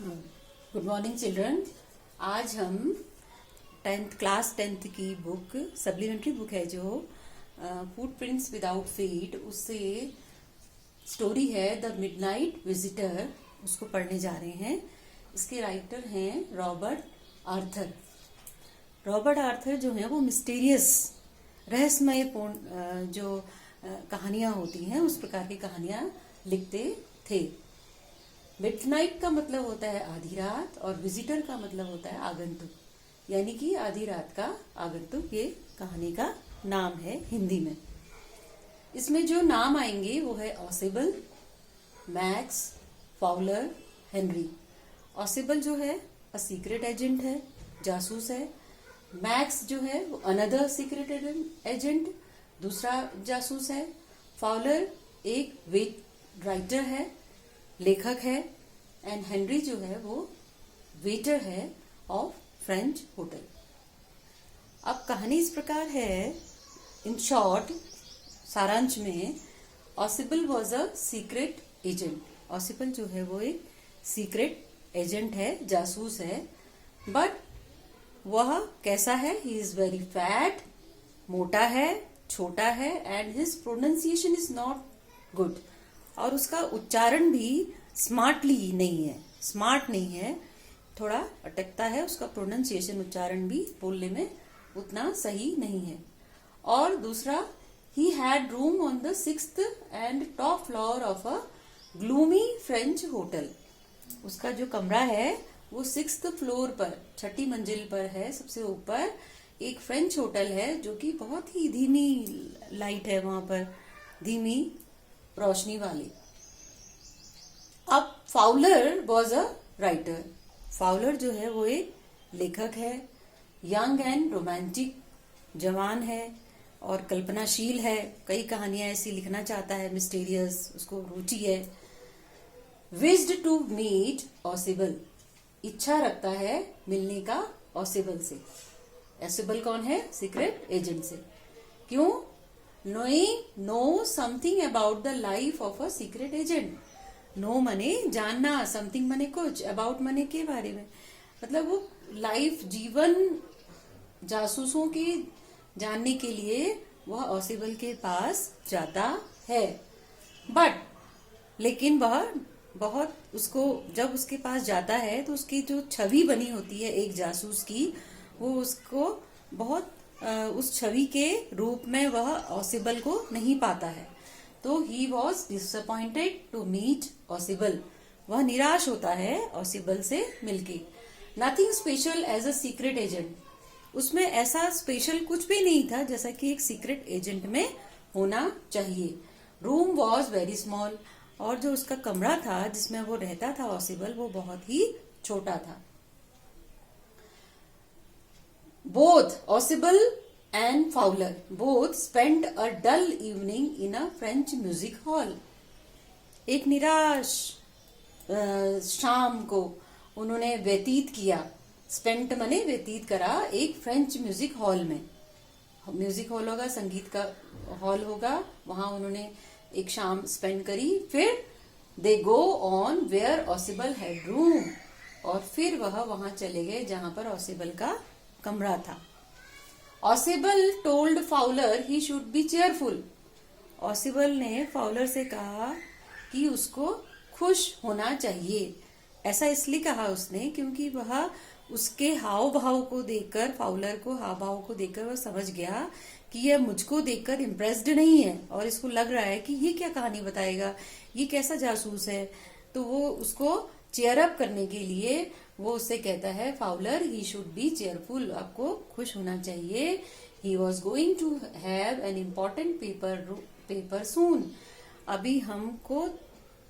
Good morning children. आज हम class tenth की बुक सप्लीमेंट्री बुक है जो फुटप्रिंट्स विदाउट फीट, उससे स्टोरी है द मिडनाइट विजिटर, उसको पढ़ने जा रहे हैं। इसके राइटर हैं रॉबर्ट आर्थर। रॉबर्ट आर्थर जो है वो मिस्टीरियस रहस्यमय जो कहानियां होती हैं उस प्रकार की कहानियां लिखते थे। मिडनाइट का मतलब होता है आधी रात और विजिटर का मतलब होता है आगंतुक, यानी कि आधी रात का आगंतुक ये कहानी का नाम है हिंदी में। इसमें जो नाम आएंगे वो है ऑसिबल, मैक्स, फाउलर, हेनरी। ऑसिबल जो है सीक्रेट एजेंट है, जासूस है। मैक्स जो है वो अनदर सीक्रेट एजेंट, दूसरा जासूस है। फाउलर एक वेट राइटर है, लेखक है। एंड हेनरी जो है वो वेटर है ऑफ फ्रेंच होटल। अब कहानी इस प्रकार है, इन शॉर्ट, सारांश में, ऑसिबल वॉज अ सीक्रेट एजेंट। ऑसिबल जो है वो एक सीक्रेट एजेंट है, जासूस है। बट वह कैसा है? ही इज वेरी फैट, मोटा है, छोटा है, and his pronunciation is not good. और उसका उच्चारण भी स्मार्टली नहीं है, स्मार्ट नहीं है, थोड़ा अटकता है। उसका प्रोनाउंसिएशन, उच्चारण भी बोलने में उतना सही नहीं है। और दूसरा, he had room on the 6th and top floor of a gloomy French hotel. उसका जो कमरा है वो 6th फ्लोर पर, 6ठी मंजिल पर है, सबसे ऊपर एक फ्रेंच होटल है जो कि बहुत ही धीमी लाइट है वहां पर, धीमी रोशनी वाली। अब Fowler was a writer. Fowler जो है वो एक लेखक है, यंग एंड रोमांटिक, जवान है और कल्पनाशील है। कई कहानियां ऐसी लिखना चाहता है, मिस्टीरियस, उसको रुचि है। विज्ड टू मीट ऑसिबल, इच्छा रखता है मिलने का ऑसिबल से। ऑसिबल कौन है? सीक्रेट एजेंट से। क्यों? Knowing no something about the life of a secret agent. Know मने जानना, समथिंग मने कुछ, अबाउट मने के बारे में, मतलब वो लाइफ, जीवन, जासूसों के जानने के लिए वह ऑसिबल के पास जाता है। बट लेकिन वह बहुत, उसको जब उसके पास जाता है तो उसकी जो छवि बनी होती है एक जासूस की, वो उसको बहुत उस छवि के रूप में वह ऑसिबल को नहीं पाता है। तो he was disappointed to meet Ausable, वह निराश होता है ऑसिबल से मिलके। Nothing special as a secret agent, उसमें ऐसा स्पेशल कुछ भी नहीं था जैसा कि एक सीक्रेट एजेंट में होना चाहिए। रूम वॉज वेरी स्मॉल, और जो उसका कमरा था जिसमें वो रहता था ऑसिबल, वो बहुत ही छोटा था। Both Ossible and Fowler both spent a dull evening in a French music hall. एक निराश शाम को उन्होंने व्यतीत किया, स्पेंट मने व्यतीत करा, एक फ्रेंच म्यूजिक हॉल में। म्यूजिक हॉल होगा, संगीत का हॉल होगा, वहां उन्होंने एक शाम स्पेंड करी। फिर दे गो ऑन वेयर ऑसिबल हैड रूम, और फिर वह वहां चले गए जहां पर ऑसिबल का कमरा था। ऑसिबल told Fowler he should be cheerful. ऑसिबल ने फाउलर से कहा कि उसको खुश होना चाहिए। ऐसा इसलिए कहा उसने क्योंकि वह उसके हाव भाव को देखकर, फाउलर को हाव भाव को देखकर वह समझ गया कि यह मुझको देखकर इम्प्रेस्ड नहीं है, और इसको लग रहा है कि ये क्या कहानी बताएगा, ये कैसा जासूस है। तो वो उसको चेयर अप करने के लिए वो उससे कहता है, Fowler he should be cheerful, आपको खुश होना चाहिए। He was going to have an important paper soon. अभी हमको,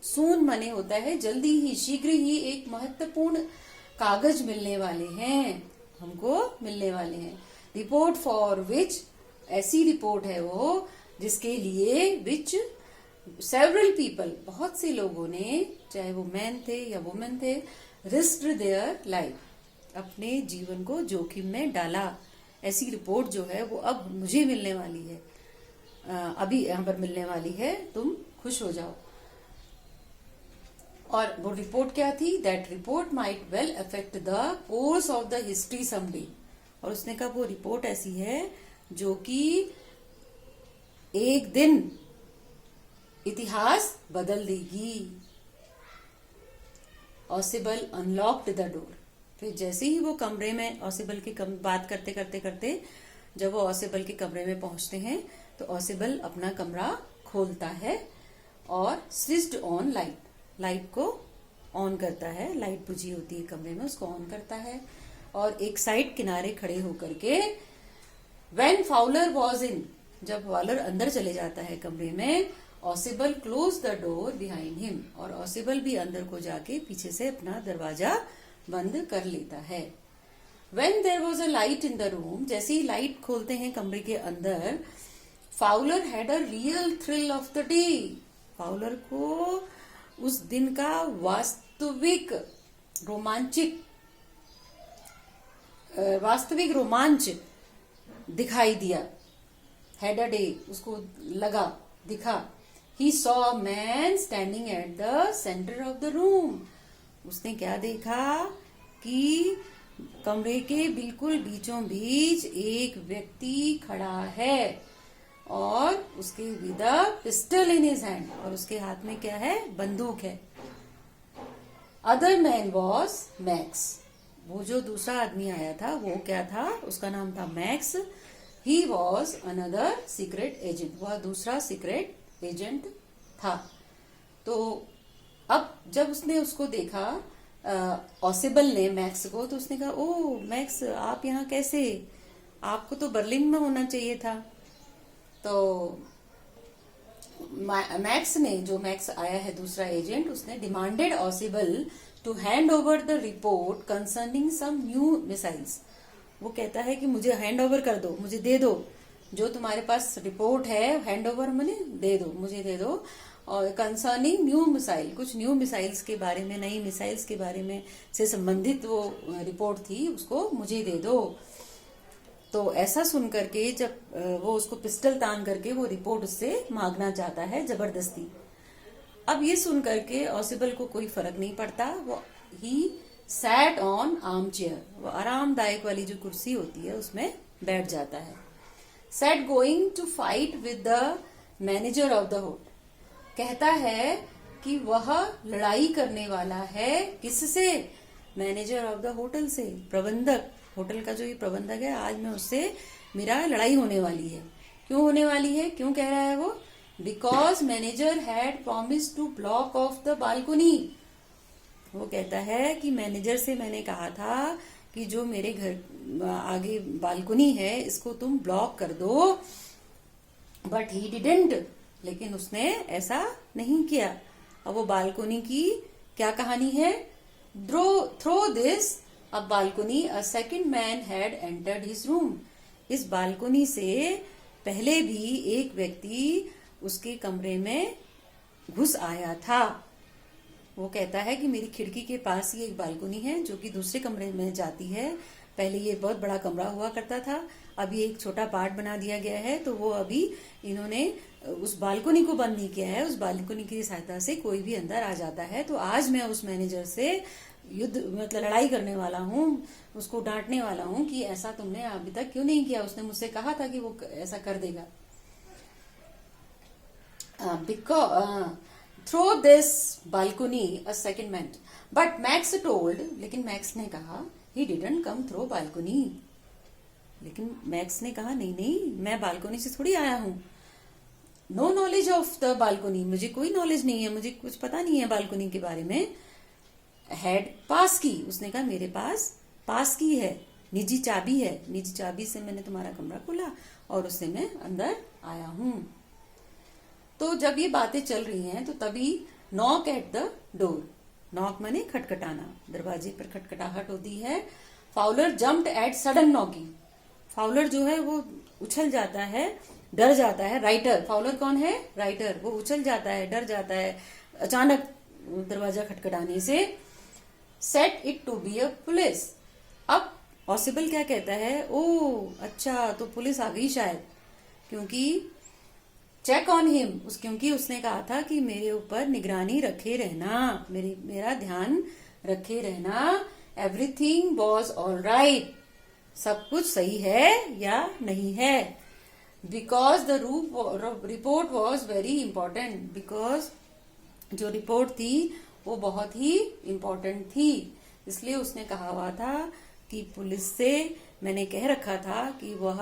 सून मने होता है जल्दी ही, शीघ्र ही, एक महत्वपूर्ण कागज मिलने वाले हैं, हमको मिलने वाले हैं। रिपोर्ट फॉर विच, ऐसी रिपोर्ट है वो जिसके लिए, विच सेवरल पीपल, बहुत से लोगों ने, चाहे वो मैन थे या वुमेन थे, रिस्क्ड देयर लाइफ, अपने जीवन को जोखिम में डाला। ऐसी रिपोर्ट जो है वो अब मुझे मिलने वाली है, अभी यहाँ पर मिलने वाली है, तुम खुश हो जाओ। और वो रिपोर्ट क्या थी? That report might well affect the course of the history someday. और उसने कहा वो रिपोर्ट ऐसी है जो कि एक दिन इतिहास बदल देगी। ऑसिबल अनलॉक्ड द डोर। फिर जैसे ही वो कमरे में ऑसिबल की बात करते करते करते जब वो ऑसिबल के कमरे में पहुंचते हैं तो ऑसिबल अपना कमरा खोलता है और स्विच्ड ऑन लाइट को ऑन करता है। लाइट बुझी होती है कमरे में, उसको ऑन करता है और एक साइड किनारे खड़े होकर के व्हेन फाउलर वॉज इन, जब फाउलर अंदर चले जाता है कमरे में, ऑसिबल close the door behind him, और ऑसिबल भी अंदर को जाके पीछे से अपना दरवाजा बंद कर लेता है। When there was a light in the room, जैसे ही लाइट खोलते हैं कमरे के अंदर, Fowler had a real thrill of the day. Fowler को उस दिन का वास्तविक रोमांच दिखाई दिया। हैड अ डे, उसको लगा, दिखा। He saw a man standing at the centre of the room. उसने क्या देखा कि कमरे के बिल्कुल बीचों बीच एक व्यक्ति खड़ा है और उसके with a pistol in his hand, और उसके हाथ में क्या है? बंदूक है। Other man was max. वो जो दूसरा आदमी आया था वो क्या था? उसका नाम था max. He was another secret agent. वह दूसरा सीक्रेट एजेंट था। तो अब जब उसने उसको देखा ऑसिबल ने मैक्स को, तो उसने कहा, ओ मैक्स, आप यहाँ कैसे? आपको तो बर्लिन में होना चाहिए था। तो मैक्स आया है दूसरा एजेंट, उसने demanded Ausable to hand over the report concerning some new missiles. वो कहता है कि मुझे हैंड ओवर कर दो, मुझे दे दो, जो तुम्हारे पास रिपोर्ट है, हैंड ओवर मैंने दे दो, मुझे दे दो। और कंसर्निंग न्यू मिसाइल, कुछ न्यू मिसाइल्स के बारे में, नई मिसाइल्स के बारे में से संबंधित वो रिपोर्ट थी, उसको मुझे दे दो। तो ऐसा सुन करके जब वो उसको पिस्टल तान करके वो रिपोर्ट उससे मांगना चाहता है जबरदस्ती। अब ये सुन करके ऑसिबल को कोई फर्क नहीं पड़ता। वो he sat on arm chair, वो आरामदायक वाली जो कुर्सी होती है उसमें बैठ जाता है। Sat going to fight with the manager of the hotel. कहता है कि वह लड़ाई करने वाला है किससे? मैनेजर ऑफ द होटल से, प्रबंधक, होटल का जो ये प्रबंधक है, आज मैं उससे मेरा लड़ाई होने वाली है। क्यों होने वाली है? क्यों कह रहा है वो? Because manager had promise to block off the balcony. वो कहता है कि मैनेजर से मैंने कहा था कि जो मेरे घर आगे बालकोनी है इसको तुम ब्लॉक कर दो, बट ही डिडंट, लेकिन उसने ऐसा नहीं किया। अब वो बालकोनी की क्या कहानी है? Through this a balcony a second man had entered his room. इस बालकोनी से पहले भी एक व्यक्ति उसके कमरे में घुस आया था। वो कहता है कि मेरी खिड़की के पास ही एक बालकोनी है जो कि दूसरे कमरे में जाती है। पहले ये बहुत बड़ा कमरा हुआ करता था, अभी एक छोटा पार्ट बना दिया गया है। तो वो अभी इन्होंने उस बालकोनी को बंद नहीं किया है, उस बालकोनी की सहायता से कोई भी अंदर आ जाता है। तो आज मैं उस मैनेजर से युद्ध मतलब लड़ाई करने वाला हूँ, उसको डांटने वाला हूँ कि ऐसा तुमने अभी तक क्यों नहीं किया। उसने मुझसे कहा था कि वो ऐसा कर देगा। Through this balcony a second man, but Max told, लेकिन मैक्स ने कहा, he didn't come through balcony. लेकिन मैक्स ने कहा, नहीं नहीं, मैं बालकोनी से थोड़ी आया हूं। No knowledge of the balcony, मुझे कोई नॉलेज नहीं है, मुझे कुछ पता नहीं है बालकोनी के बारे में। हैड पास की, उसने कहा मेरे पास पास की है, निजी चाबी है, निजी चाबी से मैंने तुम्हारा कमरा खोला और उससे मैं अंदर आया हूं। तो जब ये बातें चल रही हैं तो तभी knock at the door, knock माने खटखटाना, दरवाजे पर खटखटाहट होती है। Fowler jumped at sudden knocking, Fowler जो है वो उछल जाता है, डर जाता है। राइटर, फाउलर कौन है? राइटर। वो उछल जाता है, डर जाता है अचानक दरवाजा खटखटाने से। Set it to be a police. अब पॉसिबल क्या कहता है? ओ अच्छा, तो पुलिस आ गई शायद, क्योंकि चेक ऑन हिम, क्योंकि उसने कहा था कि मेरे ऊपर निगरानी रखे रहना, मेरा ध्यान रखे रहना। एवरीथिंग वॉज ऑल राइट, सब कुछ सही है या नहीं है। Because the report was very important, because जो रिपोर्ट थी वो बहुत ही इंपॉर्टेंट थी, इसलिए उसने कहा हुआ था कि पुलिस से मैंने कह रखा था कि वह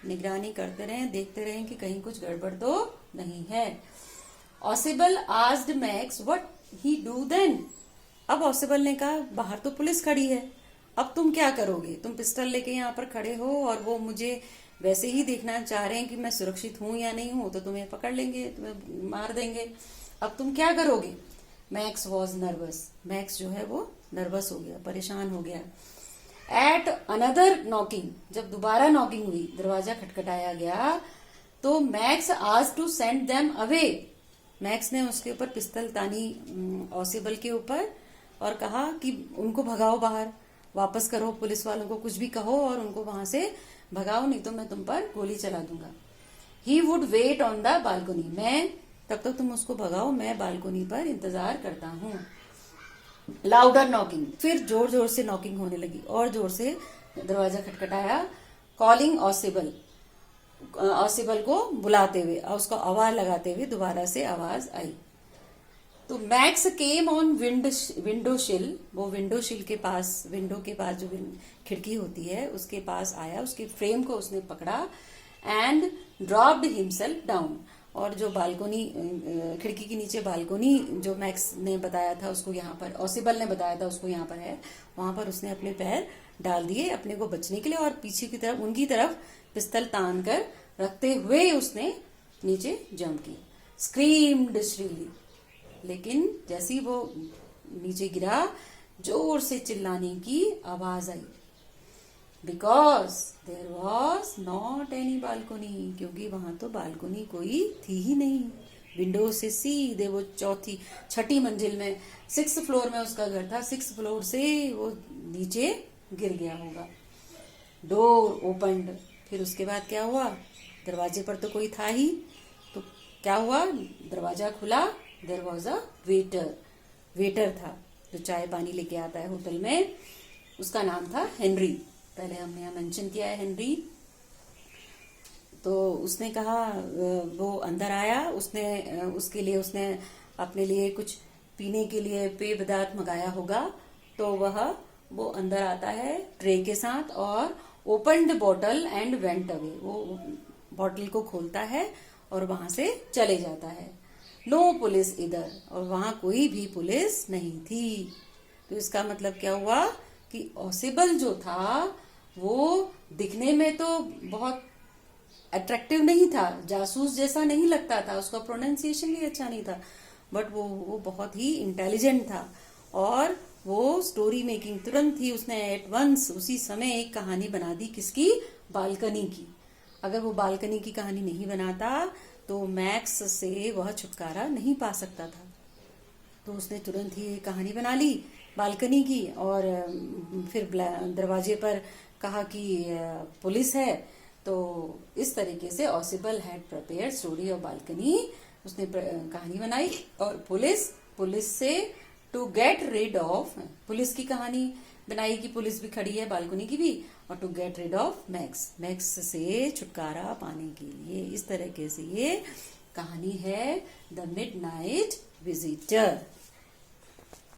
निगरानी करते रहें, देखते रहें कि कहीं कुछ गड़बड़ तो नहीं है। Ausable asked Max what he do then. अब ऑसिबल ने कहा बाहर तो पुलिस खड़ी है, अब तुम क्या करोगे? तुम पिस्टल लेके यहाँ पर खड़े हो और वो मुझे वैसे ही देखना चाह रहे हैं कि मैं सुरक्षित हूं या नहीं हूं, तो तुम्हें पकड़ लेंगे, तुम्हें मार देंगे, अब तुम क्या करोगे? मैक्स वॉज नर्वस, मैक्स जो है वो नर्वस हो गया, परेशान हो गया। एट अनदर नॉकिंग, जब दोबारा नॉकिंग हुई, दरवाजा खटखटाया गया, तो मैक्स आज to send them away. Max ने उसके ऊपर पिस्तल तानी ऑसिबल के ऊपर और कहा कि उनको भगाओ बाहर, वापस करो, पुलिस वालों को कुछ भी कहो और उनको वहां से भगाओ, नहीं तो मैं तुम पर गोली चला दूंगा। He would wait on the balcony, मैं तब तक तुम उसको भगाओ, मैं बालकोनी पर इंतजार करता हूँ। लाउडर नॉकिंग, फिर जोर जोर से नॉकिंग होने लगी और जोर से दरवाजा खटखटाया। कॉलिंग ऑसिबल, ऑसिबल को बुलाते हुए, उसको आवाज लगाते हुए दोबारा से आवाज आई। तो मैक्स केम ऑन विंडो शिल, वो विंडो शिल के पास, विंडो के पास जो खिड़की होती है उसके पास आया, उसके फ्रेम को उसने पकड़ा एंड ड्रॉप्ड हिमसेल्फ डाउन। और जो बालकोनी, खिड़की के नीचे बालकोनी जो मैक्स ने बताया था उसको, यहाँ पर ऑसिबल ने बताया था उसको यहाँ पर है, वहां पर उसने अपने पैर डाल दिए अपने को बचने के लिए और पीछे की तरफ, उनकी तरफ पिस्तल तान कर रखते हुए उसने नीचे जंप की। स्क्रीम्ड श्रीली, लेकिन जैसे ही वो नीचे गिरा जोर से चिल्लाने की आवाज आई। Because there was not any balcony, क्योंकि वहां तो बालकोनी कोई थी ही नहीं। विंडो से सीधे वो छठी मंजिल में, 6th फ्लोर में उसका घर था, 6th फ्लोर से वो नीचे गिर गया होगा। डोर ओपन्ड, फिर उसके बाद क्या हुआ? दरवाजे पर तो कोई था ही, तो क्या हुआ? दरवाजा खुला, there was a waiter, waiter था जो चाय पानी लेके आता है होटल में, उसका नाम था हेनरी, पहले हमने यहाँ मेंशन किया है हेनरी। तो उसने कहा, वो अंदर आया, उसने उसके लिए उसने अपने लिए कुछ पीने के लिए पेय पदार्थ मंगाया होगा, तो वो अंदर आता है ट्रे के साथ और open the bottle and went away, वो बॉटल को खोलता है और वहां से चले जाता है। नो पुलिस इधर, और वहां कोई भी पुलिस नहीं थी। तो इसका मतलब क्या हुआ कि ऑसिबल जो था वो दिखने में तो बहुत अट्रैक्टिव नहीं था, जासूस जैसा नहीं लगता था, उसका प्रोनाउंसिएशन भी अच्छा नहीं था, बट वो बहुत ही इंटेलिजेंट था और वो स्टोरी मेकिंग तुरंत ही उसने एट वंस, उसी समय एक कहानी बना दी। किसकी? बालकनी की। अगर वो बालकनी की कहानी नहीं बनाता तो मैक्स से वह छुटकारा नहीं पा सकता था। तो उसने तुरंत ही कहानी बना ली बालकनी की और फिर दरवाजे पर कहा कि पुलिस है। तो इस तरीके से Ausable had prepared story of balcony, उसने कहानी बनाई और पुलिस से to get rid off, police की कहानी बनाई कि पुलिस भी खड़ी है बालकनी की भी, और to get rid of Max से छुटकारा पाने के लिए। इस तरीके से ये कहानी है द मिडनाइट विजिटर।